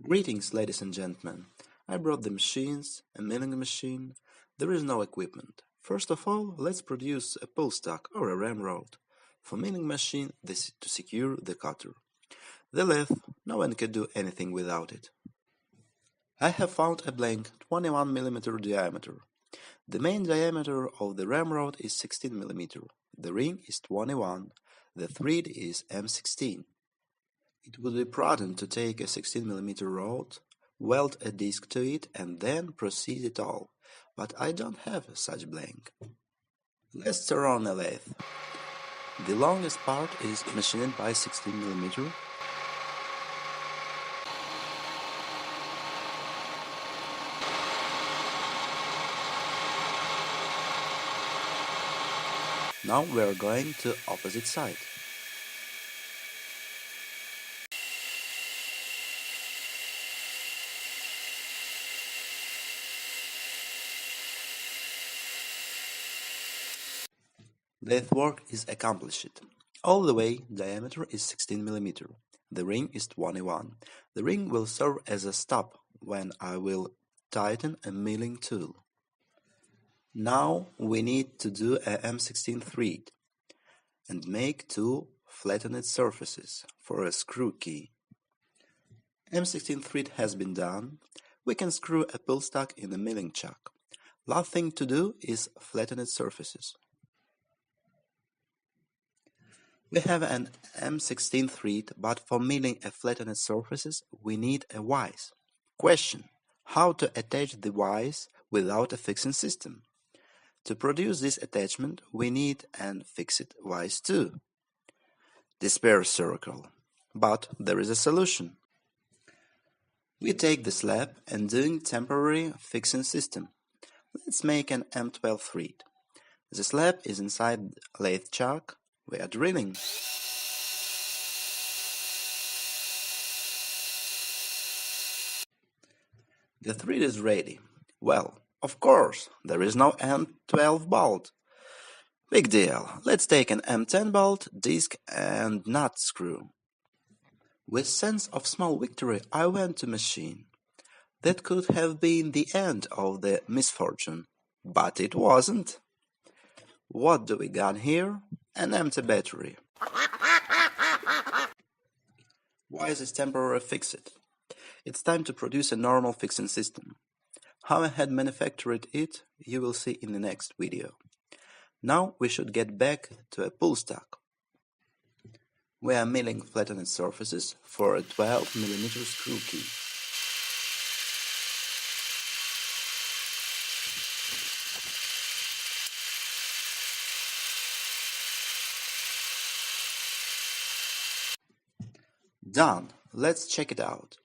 Greetings, ladies and gentlemen. I brought the machines, a milling machine. There is no equipment. First of all, let's produce a pull stock or a ramrod. For milling machine, this is to secure the cutter. The lathe, no one can do anything without it. I have found a blank 21 mm diameter. The main diameter of the ramrod is 16 mm. The ring is 21. The thread is M16. It would be prudent to take a 16 mm rod, weld a disc to it, and then proceed it all, but I don't have such blank. Let's turn on a lathe. The longest part is machined by 16 mm. Now we are going to opposite side. Lathe work is accomplished. All the way, diameter is 16 mm. The ring is 21. The ring will serve as a stop when I will tighten a milling tool. Now we need to do a M16 thread and make two flattened surfaces for a screw key. M16 thread has been done. We can screw a pull stock in the milling chuck. Last thing to do is flattened surfaces. We have an M16 thread, but for milling a flattened surfaces we need a vise. Question: how to attach the vise without a fixing system? To produce this attachment we need an fixed vise too. Despair circle. But there is a solution. We take the slab and doing temporary fixing system. Let's make an M12 thread. The slab is inside lathe chuck. We are drilling. The thread is ready. Well, of course, there is no M12 bolt. Big deal. Let's take an M10 bolt, disc and nut screw. With sense of small victory, I went to machine. That could have been the end of the misfortune, but it wasn't. What do we got here? An empty battery. Why is this temporary fixed? It's time to produce a normal fixing system. How I had manufactured it, you will see in the next video. Now we should get back to a pull stock. We are milling flattened surfaces for a 12 mm screw key. Done. Let's check it out.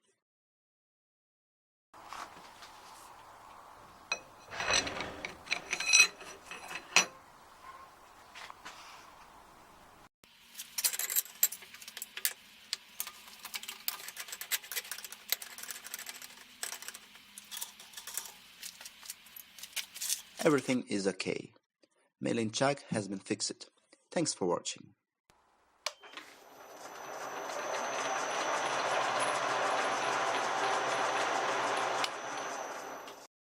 Everything is okay. Milling chuck has been fixed. Thanks for watching.